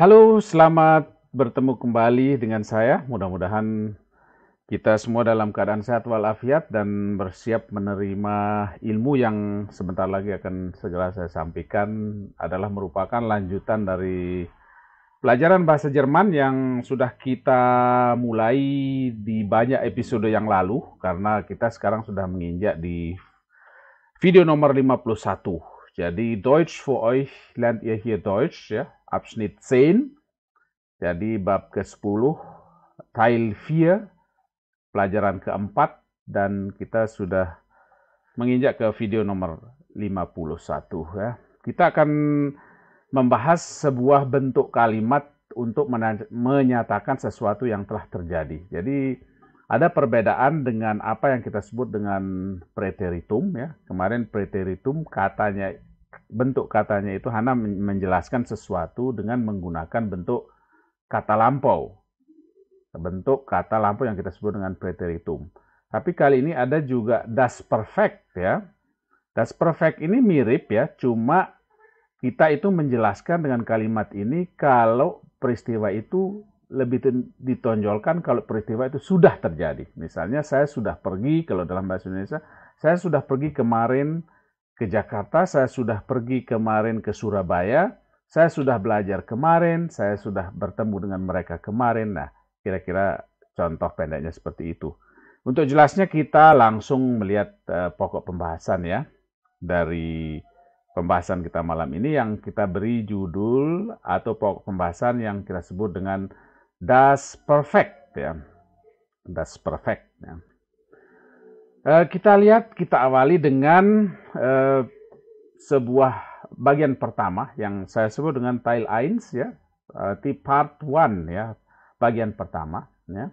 Halo, selamat bertemu kembali dengan saya. Mudah-mudahan kita semua dalam keadaan sehat walafiat dan bersiap menerima ilmu yang sebentar lagi akan segera saya sampaikan adalah merupakan lanjutan dari pelajaran bahasa Jerman yang sudah kita mulai di banyak episode yang lalu karena kita sekarang sudah menginjak di video nomor 51. Jadi Deutsch für euch lernt ihr hier Deutsch ya, Abschnitt 10. Jadi bab ke-10, Teil 4, pelajaran keempat, dan kita sudah menginjak ke video nomor 51. Ya. Kita akan membahas sebuah bentuk kalimat untuk menyatakan sesuatu yang telah terjadi. Jadi ada perbedaan dengan apa yang kita sebut dengan preteritum. Ya. Kemarin preteritum katanya, bentuk katanya itu hanya menjelaskan sesuatu dengan menggunakan bentuk kata lampau. Bentuk kata lampau yang kita sebut dengan preteritum. Tapi kali ini ada juga das perfect ya. Das perfect ini mirip ya, cuma kita itu menjelaskan dengan kalimat ini kalau peristiwa itu lebih ditonjolkan kalau peristiwa itu sudah terjadi. Misalnya saya sudah pergi, kalau dalam bahasa Indonesia, saya sudah pergi kemarin ke Jakarta, saya sudah pergi kemarin ke Surabaya, saya sudah belajar kemarin, saya sudah bertemu dengan mereka kemarin. Nah, kira-kira contoh pendeknya seperti itu. Untuk jelasnya kita langsung melihat pokok pembahasan ya. Dari pembahasan kita malam ini yang kita beri judul atau pokok pembahasan yang kita sebut dengan das perfect ya. Das perfect ya. Kita lihat, kita awali dengan sebuah bagian pertama yang saya sebut dengan Teil 1 ya, di part 1 ya, bagian pertama ya.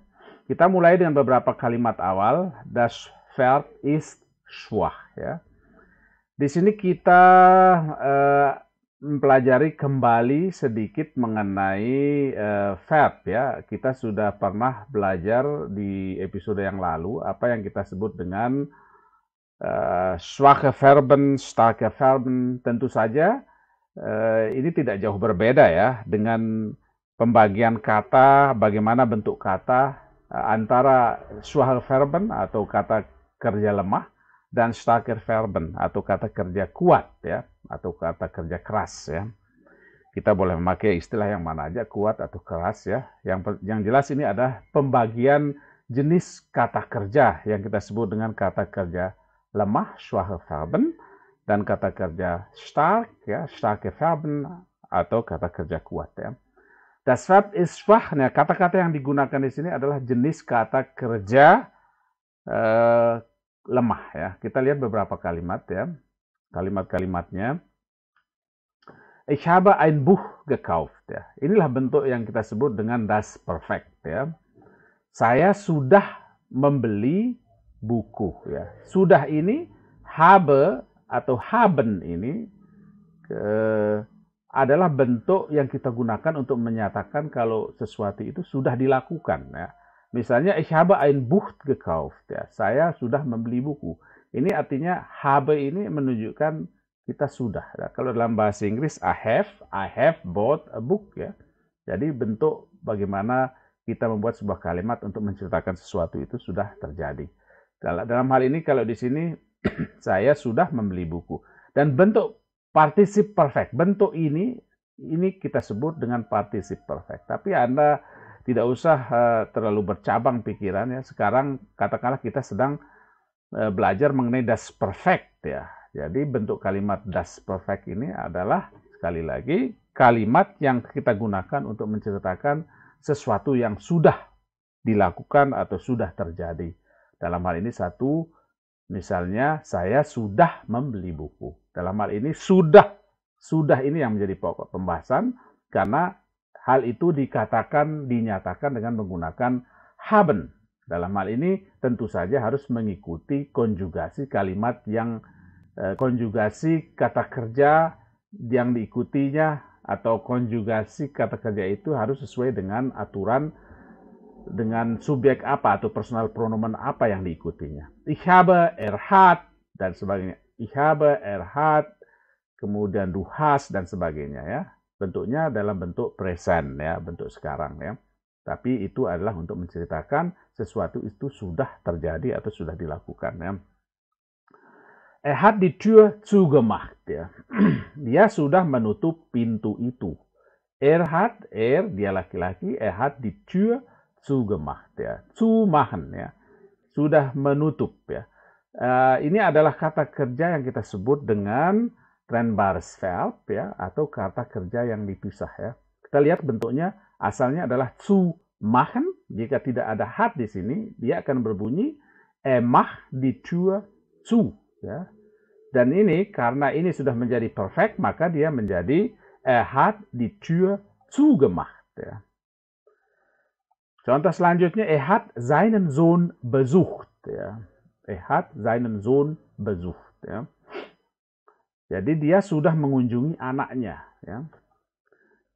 Kita mulai dengan beberapa kalimat awal. Das Verb ist schwach ya. Di sini kita mempelajari kembali sedikit mengenai verb ya. Kita sudah pernah belajar di episode yang lalu apa yang kita sebut dengan schwache Verben, starke Verben. Tentu saja ini tidak jauh berbeda ya dengan pembagian kata, bagaimana bentuk kata antara schwache Verben atau kata kerja lemah dan starke Verben atau kata kerja kuat ya, atau kata kerja keras ya. Kita boleh memakai istilah yang mana aja, kuat atau keras ya. Yang jelas ini adalah pembagian jenis kata kerja yang kita sebut dengan kata kerja lemah, schwache Verben, dan kata kerja stark, ya, starke Verben, atau kata kerja kuat. Ya. Das Verb ist schwach, nah, kata-kata yang digunakan di sini adalah jenis kata kerja lemah. Ya. Kita lihat beberapa kalimat ya, kalimat-kalimatnya. Ich habe ein Buch gekauft. Ya. Inilah bentuk yang kita sebut dengan das perfect. Ya. Saya sudah membeli buku ya. Sudah ini habe atau haben ini adalah bentuk yang kita gunakan untuk menyatakan kalau sesuatu itu sudah dilakukan ya. Misalnya ich habe ein Buch gekauft ya. Saya sudah membeli buku. Ini artinya habe ini menunjukkan kita sudah. Ya. Kalau dalam bahasa Inggris I have bought a book ya. Jadi bentuk bagaimana kita membuat sebuah kalimat untuk menceritakan sesuatu itu sudah terjadi. Dalam hal ini kalau di sini saya sudah membeli buku. Dan bentuk particip perfect. Bentuk ini kita sebut dengan particip perfect. Tapi Anda tidak usah terlalu bercabang pikiran ya. Sekarang katakanlah kita sedang belajar mengenai das perfect ya. Jadi bentuk kalimat das perfect ini adalah sekali lagi kalimat yang kita gunakan untuk menceritakan sesuatu yang sudah dilakukan atau sudah terjadi. Dalam hal ini misalnya saya sudah membeli buku. Dalam hal ini sudah ini yang menjadi pokok pembahasan karena hal itu dinyatakan dengan menggunakan haben. Dalam hal ini tentu saja harus mengikuti konjugasi kalimat yang konjugasi kata kerja yang diikutinya atau konjugasi kata kerja itu harus sesuai dengan aturan dengan subjek apa atau personal pronomen apa yang diikutinya. Ich habe, hat, dan sebagainya. Ich habe, hat, kemudian du hast, dan sebagainya ya. bentuknya dalam bentuk present ya, bentuk sekarang ya. Tapi itu adalah untuk menceritakan sesuatu itu sudah terjadi atau sudah dilakukan ya. Hat die Tür zugemacht ya. Dia sudah menutup pintu itu. Dia laki-laki, hat die Tür zugemacht ya. Zumachen ya. Sudah menutup ya. Ini adalah kata kerja yang kita sebut dengan trennbares Verb ya, atau kata kerja yang dipisah ya. Kita lihat bentuknya, asalnya adalah zu machen. Jika tidak ada hat di sini, dia akan berbunyi macht die Tür zu ya. Dan ini karena ini sudah menjadi perfect, maka dia menjadi hat die Tür zugemacht ya. Contoh selanjutnya, hat seinen Sohn besucht ya. Hat seinen Sohn besucht ya. Jadi dia sudah mengunjungi anaknya ya.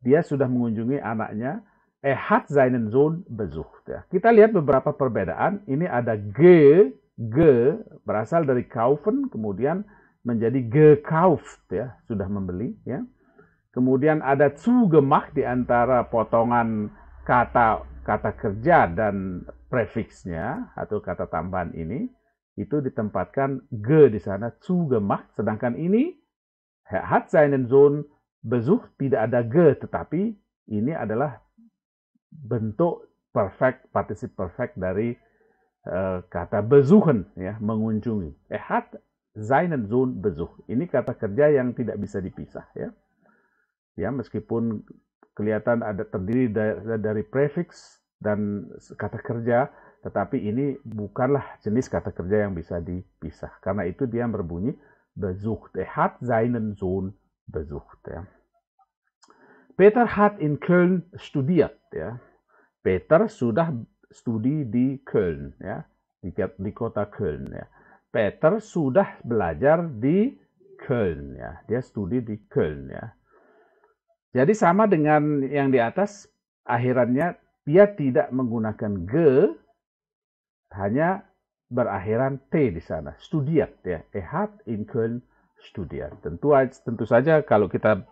Dia sudah mengunjungi anaknya. Hat seinen Sohn besucht ya. Kita lihat beberapa perbedaan. Ini ada ge berasal dari kaufen, kemudian menjadi gekauft ya, sudah membeli ya. Kemudian ada zugemacht di antara potongan kata kerja dan prefiksnya atau kata tambahan ini, itu ditempatkan ge di sana, zugemacht, sedangkan ini hat seinen Sohn besucht tidak ada ge, tetapi ini adalah bentuk perfect, participle perfect dari kata besuchen ya, mengunjungi. Hat seinen Sohn besucht. Ini kata kerja yang tidak bisa dipisah ya. Ya, meskipun kelihatan ada terdiri dari prefiks dan kata kerja, tetapi ini bukanlah jenis kata kerja yang bisa dipisah. Karena itu dia berbunyi besucht. Hat seinen Sohn besucht ya. Peter hat in Köln studiert ya. Peter sudah studi di Köln ya, di kota Köln ya. Peter sudah belajar di Köln ya. Dia studi di Köln ya. Jadi sama dengan yang di atas, akhirannya dia tidak menggunakan ge, hanya berakhiran t di sana. Studiert ya. Hat in Köln studiert. Tentu saja kalau kita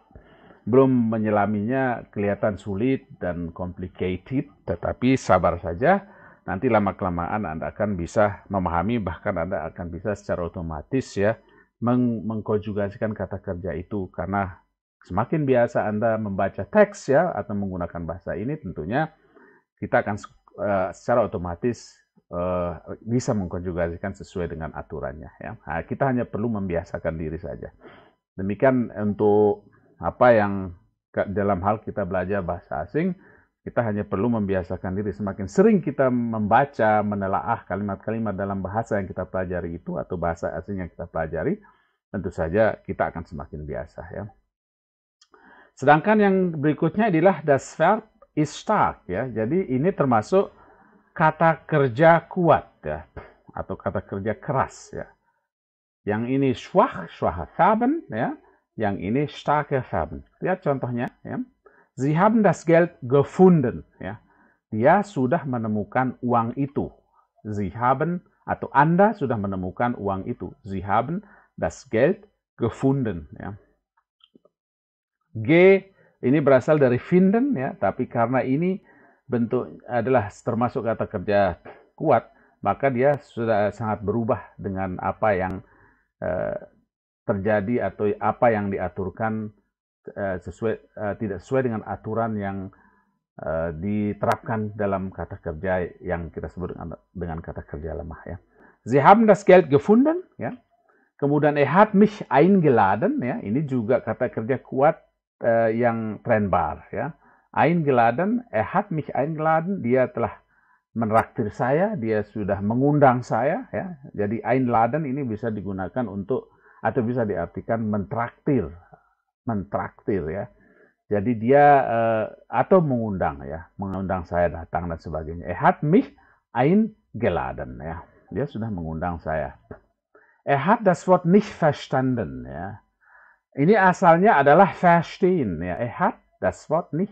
belum menyelaminya kelihatan sulit dan complicated, tetapi sabar saja, nanti lama-kelamaan Anda akan bisa memahami, bahkan Anda akan bisa secara otomatis ya mengkonjugasikan kata kerja itu, karena semakin biasa Anda membaca teks ya atau menggunakan bahasa ini, tentunya kita akan secara otomatis bisa mengkonjugasikan sesuai dengan aturannya ya. Nah, kita hanya perlu membiasakan diri saja. Demikian untuk apa yang dalam hal kita belajar bahasa asing, kita hanya perlu membiasakan diri. Semakin sering kita membaca, menelaah kalimat-kalimat dalam bahasa yang kita pelajari itu atau bahasa asing yang kita pelajari, tentu saja kita akan semakin biasa ya. Sedangkan yang berikutnya adalah das Verb ist stark ya. Jadi ini termasuk kata kerja kuat ya, atau kata kerja keras ya. Yang ini schwache Verben ya. Yang ini starke Verben. Lihat contohnya ya. Sie haben das Geld gefunden ya. Dia sudah menemukan uang itu. Sie haben atau Anda sudah menemukan uang itu. Sie haben das Geld gefunden ya. G ini berasal dari finden ya, tapi karena ini bentuk adalah termasuk kata kerja kuat, maka dia sudah sangat berubah dengan apa yang terjadi atau apa yang diaturkan tidak sesuai dengan aturan yang diterapkan dalam kata kerja yang kita sebut dengan kata kerja lemah ya. Sie haben das Geld gefunden ya. Kemudian hat mich eingeladen ya. Ini juga kata kerja kuat yang trennbar ya. Eingeladen, hat mich eingeladen, dia telah menraktir saya, dia sudah mengundang saya ya. Jadi einladen ini bisa digunakan untuk atau bisa diartikan mentraktir ya. Jadi dia atau mengundang ya, mengundang saya datang dan sebagainya. Hat mich eingeladen ya. Dia sudah mengundang saya. Hat das Wort nicht verstanden ya. Ini asalnya adalah verstehen ya. Hat das Wort nicht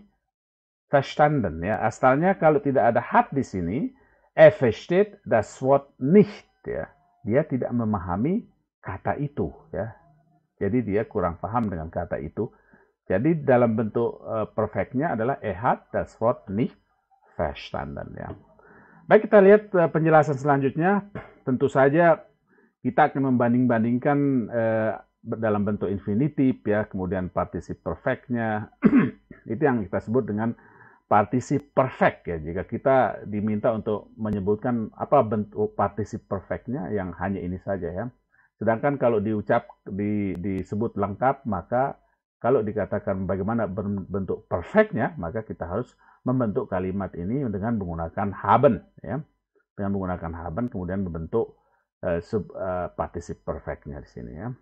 verstanden ya. Asalnya kalau tidak ada hat di sini, versteht das Wort nicht ya. Dia tidak memahami kata itu ya. Jadi dia kurang paham dengan kata itu. Jadi dalam bentuk perfectnya adalah hat das Wort nicht verstanden. Ya. Baik, kita lihat penjelasan selanjutnya. Tentu saja kita akan membanding-bandingkan dalam bentuk infinitif, ya, kemudian particip perfectnya. Itu yang kita sebut dengan particip perfect, ya. Jika kita diminta untuk menyebutkan apa bentuk particip perfectnya, yang hanya ini saja, ya. Sedangkan kalau disebut lengkap, maka kalau dikatakan bagaimana bentuk perfectnya, maka kita harus membentuk kalimat ini dengan menggunakan haben, ya. Dengan menggunakan haben, kemudian membentuk particip perfectnya di sini, ya.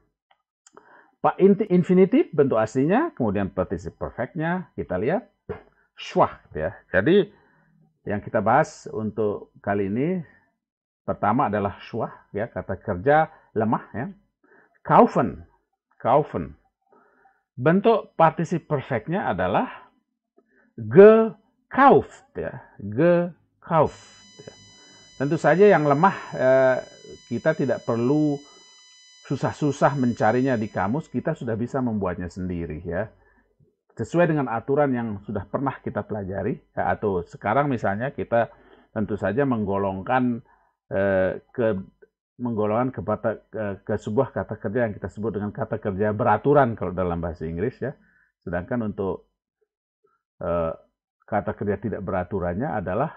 Infinitif bentuk aslinya, kemudian particip perfectnya kita lihat schwach, ya. Jadi yang kita bahas untuk kali ini pertama adalah schwach, ya, kata kerja lemah, ya. Kaufen. Bentuk particip perfectnya adalah gekauft, ya. Gekauft. Ya. Tentu saja yang lemah kita tidak perlu susah-susah mencarinya di kamus, kita sudah bisa membuatnya sendiri, ya. Sesuai dengan aturan yang sudah pernah kita pelajari, ya, atau sekarang misalnya kita tentu saja menggolongkan ke sebuah kata kerja yang kita sebut dengan kata kerja beraturan kalau dalam bahasa Inggris, ya. Sedangkan untuk kata kerja tidak beraturannya adalah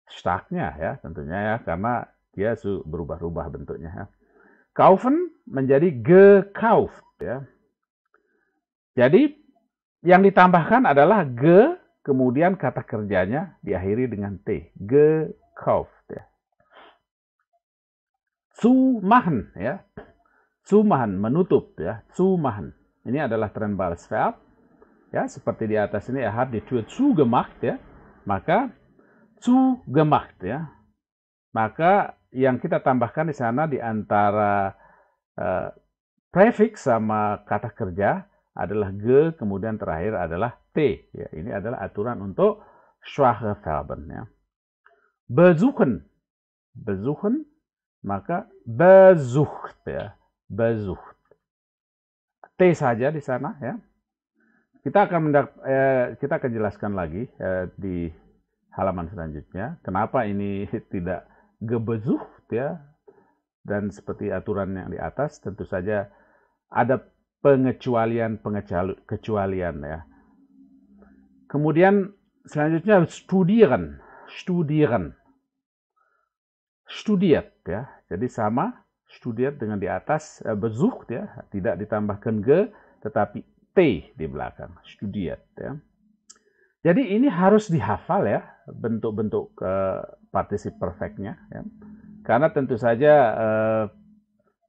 starknya, ya, tentunya, ya, karena dia berubah-ubah bentuknya, ya. Kaufen menjadi gekauft, ya. Jadi yang ditambahkan adalah kemudian kata kerjanya diakhiri dengan t, gekauft, ya. Zumachen, ya. Zumachen, menutup, ya. Zumachen. Ini adalah trennbares verb, ya, seperti di atas ini, hat die Tür zugemacht, ya. Maka zugemacht, ya. Maka yang kita tambahkan di sana di antara prefix sama kata kerja adalah kemudian terakhir adalah t, ya. Ini adalah aturan untuk schwache Verben, ya. Besuchen, maka besucht, ya. Besucht. T saja di sana, ya. Kita akan jelaskan lagi di halaman selanjutnya kenapa ini tidak gebesucht, ya. Dan seperti aturan yang di atas, tentu saja ada pengecualian, ya. Kemudian selanjutnya studiert, ya. Jadi sama studiert dengan di atas besucht, ya, tidak ditambahkan tetapi t di belakang, studiert, ya. Jadi ini harus dihafal, ya, bentuk-bentuk particip perfectnya, ya. Karena tentu saja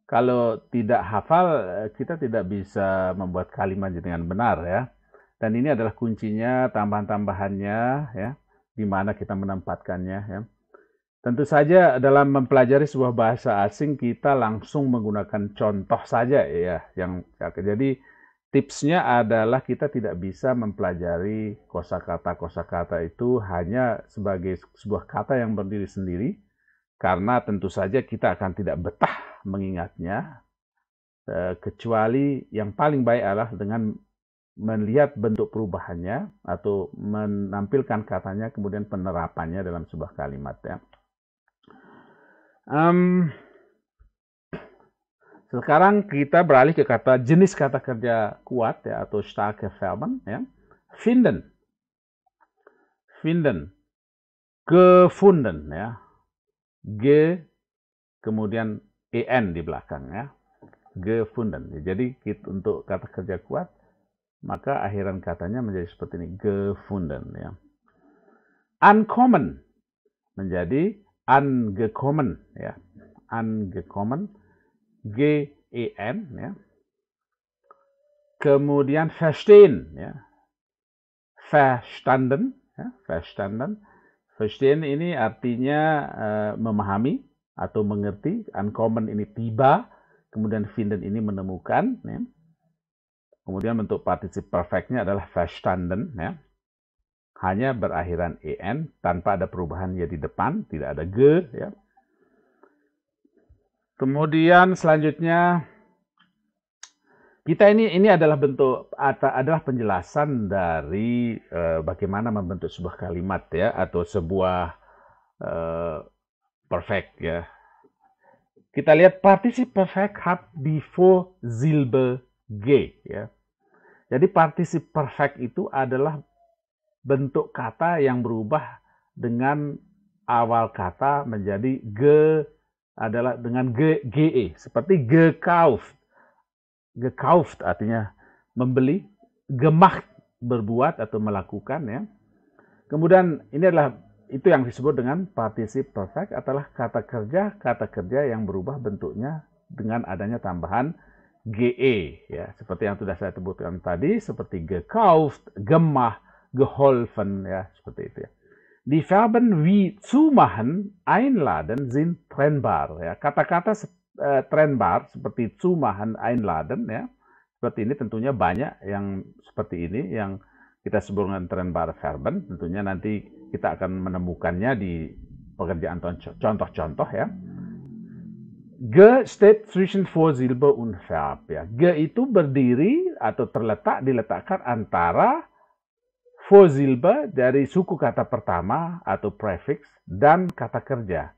kalau tidak hafal kita tidak bisa membuat kalimat dengan benar, ya. Dan ini adalah kuncinya, tambahan-tambahannya, ya, di mana kita menempatkannya, ya. Tentu saja dalam mempelajari sebuah bahasa asing kita langsung menggunakan contoh saja, ya. Jadi tipsnya adalah kita tidak bisa mempelajari kosakata itu hanya sebagai sebuah kata yang berdiri sendiri, karena tentu saja kita akan tidak betah mengingatnya, kecuali yang paling baik adalah dengan melihat bentuk perubahannya atau menampilkan katanya kemudian penerapannya dalam sebuah kalimat, ya. Sekarang kita beralih ke jenis kata kerja kuat, ya, atau starke Verben, ya. Finden, gefunden, ya. Kemudian en di belakang, ya. Gefunden. Jadi untuk kata kerja kuat, maka akhiran katanya menjadi seperti ini, gefunden, ya. Ankommen menjadi angekommen, ya. Angekommen, gen, ya. Kemudian verstehen, ya. Verstanden, ya. Verstehen ini artinya memahami atau mengerti. Ankommen ini tiba, kemudian finden ini menemukan, ya. Kemudian bentuk particip perfectnya adalah verstanden, ya. Hanya berakhiran en tanpa ada perubahan ya di depan, tidak ada ya. Kemudian selanjutnya kita ini adalah adalah penjelasan dari bagaimana membentuk sebuah kalimat ya, atau sebuah perfect ya. Kita lihat partizip perfect hat die Vorsilbe G ya. Jadi partizip perfect itu adalah bentuk kata yang berubah dengan awal kata menjadi adalah dengan ge, seperti gekauft. Gekauft artinya membeli, gemacht berbuat atau melakukan ya. Kemudian ini adalah itu yang disebut dengan partizip perfect, adalah kata kerja yang berubah bentuknya dengan adanya tambahan ge ya, seperti yang sudah saya sebutkan tadi, seperti gekauft, gemacht, geholfen ya, seperti itu ya. Die Verben wie zumachen, einladen sind trennbar ya. Kata-kata trennbar seperti zumachen, einladen ya. Seperti ini tentunya banyak yang seperti ini yang kita sebut dengan trennbar Verben. Tentunya nanti kita akan menemukannya di pekerjaan contoh-contoh ya. Ge steht zwischen Vorsilbe und Verb ya. Ge itu berdiri atau diletakkan antara Vorsilbe dari suku kata pertama atau prefix dan kata kerja.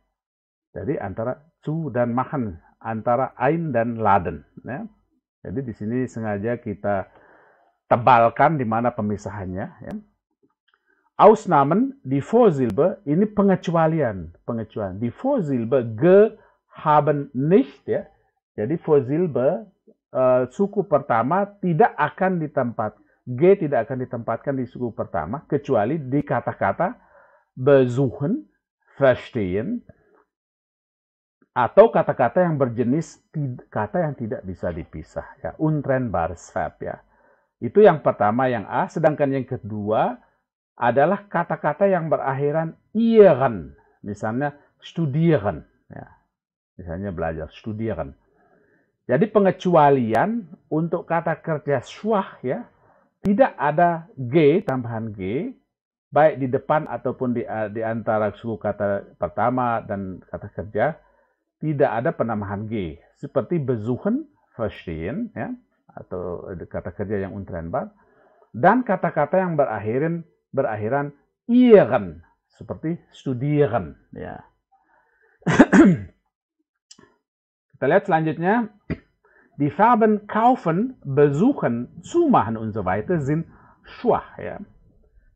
Jadi antara zu dan machen, antara ein dan laden. Ya. Jadi di sini sengaja kita tebalkan di mana pemisahannya. Ya. Ausnahmen, die Vorsilbe, ini pengecualian. Die Vorsilbe ge haben nicht. Ya. Jadi Vorsilbe suku pertama tidak akan ditempatkan. G tidak akan ditempatkan di suku pertama, kecuali di kata-kata besuchen, verstehen, atau kata-kata yang berjenis kata yang tidak bisa dipisah. Ya, untrennbares Verb ya. Itu yang pertama, yang A. Sedangkan yang kedua adalah kata-kata yang berakhiran ieren. Misalnya studieren. Ya. Misalnya belajar, studieren. Jadi pengecualian untuk kata kerja schwach ya, tidak ada G, tambahan G, baik di depan ataupun di antara suku kata pertama dan kata kerja, tidak ada penambahan G. Seperti besuchen, verstehen, ya, atau kata kerja yang untrennbar, dan kata-kata yang berakhiran ieren, seperti studieren. Ya. Kita lihat selanjutnya. Die Verben kaufen, besuchen, zumachen und so weiter sind schwach ya.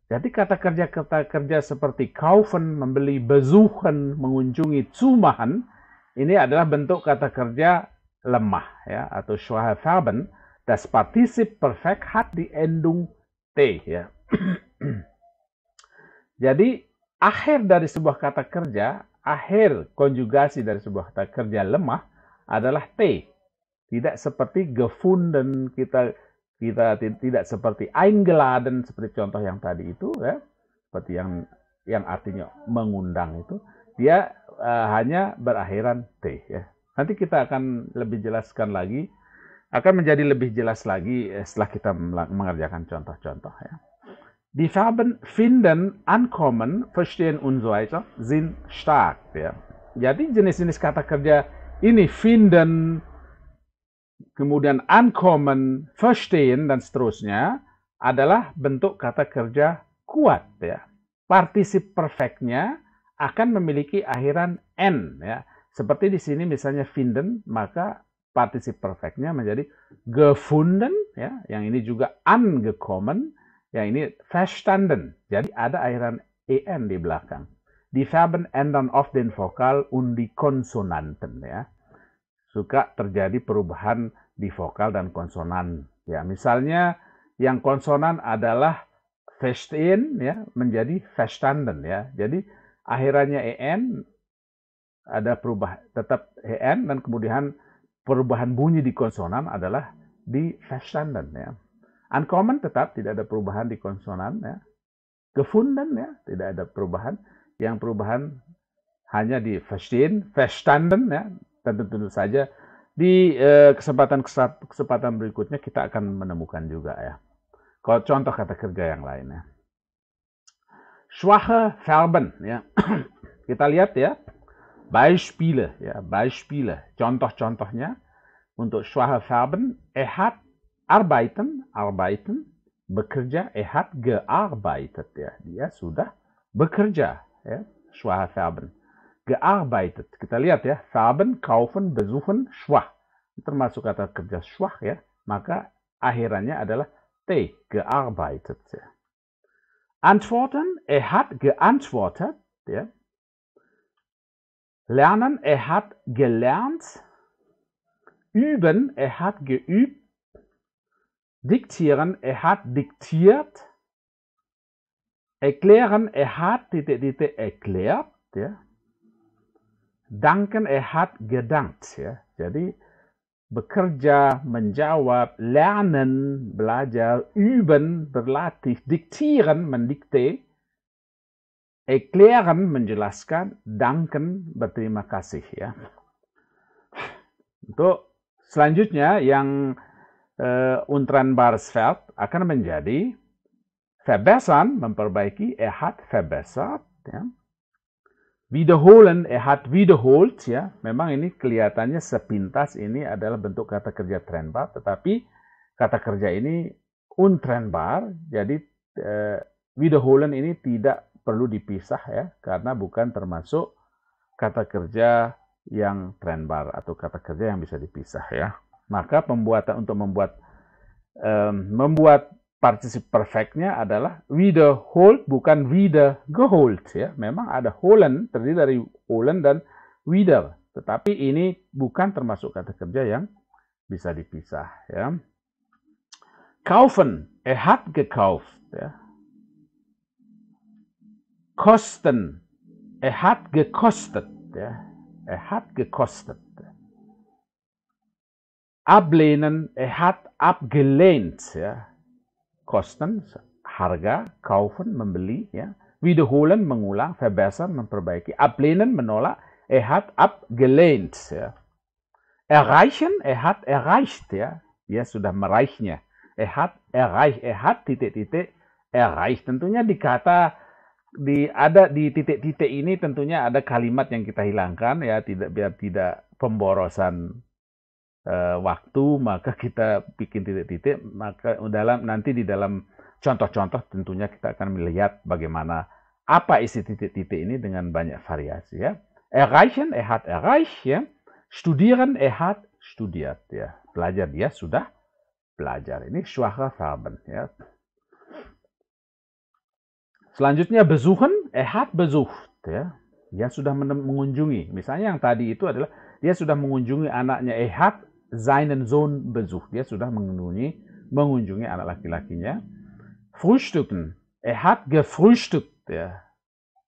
Jadi kata kerja seperti kaufen, membeli, besuchen, mengunjungi, zumachen, ini adalah bentuk kata kerja lemah ya, atau schwache Verben. Das Partizip Perfekt hat die Endung T ya. Jadi akhir dari sebuah kata kerja, akhir konjugasi dari sebuah kata kerja lemah adalah T. Tidak seperti gefunden, kita tidak seperti eingeladen, seperti contoh yang tadi itu ya, seperti yang artinya mengundang itu, dia hanya berakhiran T ya. Nanti kita akan lebih jelaskan lagi, akan menjadi lebih jelas lagi setelah kita mengerjakan contoh-contoh ya. Die Verben finden, ankommen, verstehen und so weiter sind stark ya. Jadi jenis-jenis kata kerja ini finden, kemudian ankommen, verstehen, dan seterusnya adalah bentuk kata kerja kuat ya. Partizip perfectnya akan memiliki akhiran n ya. Seperti di sini misalnya finden, maka partizip perfectnya menjadi gefunden ya. Yang ini juga angekommen, yang ini verstanden. Jadi ada akhiran en di belakang. Die Verben ändern oft den Vokal und die Konsonanten ya. Suka terjadi perubahan di vokal dan konsonan. Ya, misalnya yang konsonan adalah verstehen ya, menjadi verstanden ya. Jadi akhirannya en ada tetap en, dan kemudian perubahan bunyi di konsonan adalah di verstanden ya. Uncommon tetap tidak ada perubahan di konsonan ya. Gefunden ya, tidak ada perubahan. Yang perubahan hanya di verstehen, verstanden ya. Dan tentu saja di kesempatan berikutnya kita akan menemukan juga ya. Kalau contoh kata kerja yang lainnya. Schwache Verben ya. Kita lihat ya. Beispiele ya, Beispiele. Contoh-contohnya untuk schwache Verben. Er hat arbeiten, bekerja. Hat gearbeitet, ya. Dia sudah bekerja, ya. Schwache Verben. Gearbeitet. Kita lihat ya, Verben, kaufen, besuchen, schwach. Termasuk kata kerja schwach, ya. Maka akhirannya adalah T, gearbeitet, ya. Antworten, hat geantwortet, ya. Lernen, hat gelernt. Üben, hat geübt. Diktieren, hat diktiert. Erklären, hat erklärt. Ya. Danken, hat gedankt. Ya. Jadi bekerja, menjawab, lernen, belajar, üben, berlatih, diktieren, mendikte, erklären, menjelaskan, danken, berterima kasih. Ya. Untuk selanjutnya yang untrennbares Verb akan menjadi verbessern, memperbaiki, hat verbessert. Ya. Wiederholen, hat wiederholt. Ya. Memang ini kelihatannya sepintas ini adalah bentuk kata kerja trennbar, tetapi kata kerja ini untrennbar. Jadi wiederholen ini tidak perlu dipisah, ya, karena bukan termasuk kata kerja yang trennbar atau kata kerja yang bisa dipisah, ya. Maka untuk membuat partisip perfectnya adalah wiederholt, bukan wieder geholt, ya. Memang ada holen, terdiri dari holen dan wieder, tetapi ini bukan termasuk kata kerja yang bisa dipisah, ya. Kaufen, hat gekauft, ya. Kosten, hat gekostet, ya. Hat gekostet. Ablehnen, hat abgelehnt, ya. Kosten, harga, kaufen, membeli, ya. Wiederholen, mengulang, verbessern, memperbaiki. Ablehnen, menolak, hat abgelehnt, ya. Erreichen, hat erreicht, ya. Dia sudah meraihnya. Hat erreicht, hat titik-titik erreicht. Tentunya ada di titik-titik ini tentunya ada kalimat yang kita hilangkan, ya, biar tidak pemborosan waktu, maka kita bikin titik-titik. Maka nanti di dalam contoh-contoh tentunya kita akan melihat bagaimana apa isi titik-titik ini dengan banyak variasi, ya. Erreichen, hat erreicht, ya. Studieren, hat studiert, ya. Belajar, dia sudah belajar. Ini schwache Verben, ya. Selanjutnya besuchen, hat besucht, ya. Dia sudah mengunjungi. Misalnya yang tadi itu adalah dia sudah mengunjungi anaknya, hat seinen Sohn besucht. Dia sudah mengunjungi anak laki-lakinya. Frühstücken, hat gefrühstückt, ya.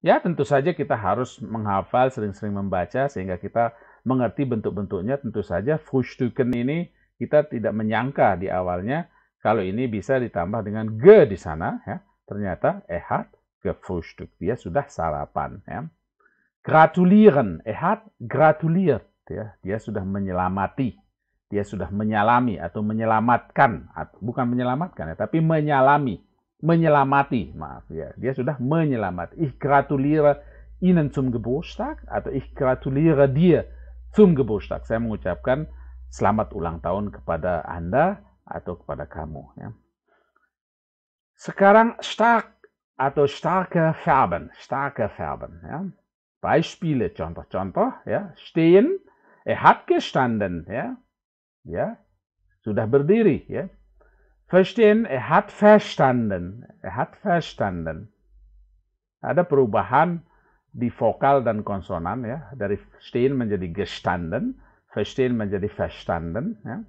Ya, tentu saja kita harus menghafal, sering-sering membaca sehingga kita mengerti bentuk-bentuknya. Tentu saja frühstücken ini kita tidak menyangka di awalnya kalau ini bisa ditambah dengan ge di sana, ya. Ternyata hat gefrühstückt, dia sudah sarapan, ya. Gratulieren, hat gratuliert, ya. Dia sudah menyelamati, dia sudah menyalami atau menyelamatkan, bukan menyelamatkan, ya, tapi menyelamati, maaf, ya. Dia sudah menyelamat. Ich gratuliere Ihnen zum Geburtstag atau ich gratuliere dir zum Geburtstag. Saya mengucapkan selamat ulang tahun kepada Anda atau kepada kamu, ya. Sekarang stark atau starke Verben, ya. Beispiele, contoh-contoh, ya. Stehen, hat gestanden, ya. Ya, sudah berdiri, ya. Verstehen, hat verstanden, hat verstanden. Ada perubahan di vokal dan konsonan, ya. Dari stehen menjadi gestanden, verstehen menjadi verstanden, ya.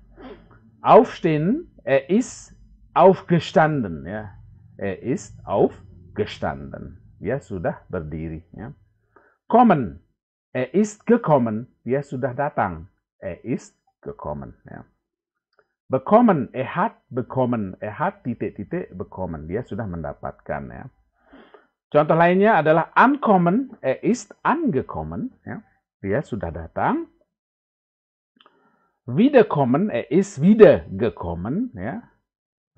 Aufstehen, ist aufgestanden, ya. Ist aufgestanden. Dia sudah berdiri, ya. Kommen, ist gekommen. Dia sudah datang. Ist gekommen, ya. Bekommen, hat bekommen. Hat titik-titik bekommen. Dia sudah mendapatkan, ya. Contoh lainnya adalah ankommen, ist angekommen, ya. Dia sudah datang. Wiederkommen, ist wiedergekommen, ya.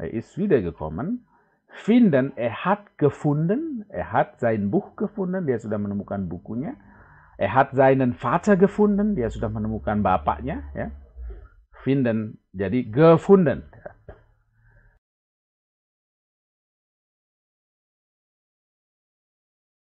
Ist wiedergekommen. Finden, hat gefunden. Hat sein Buch gefunden. Dia sudah menemukan bukunya. Hat seinen Vater gefunden. Dia sudah menemukan bapaknya, ya. Finden jadi gefunden.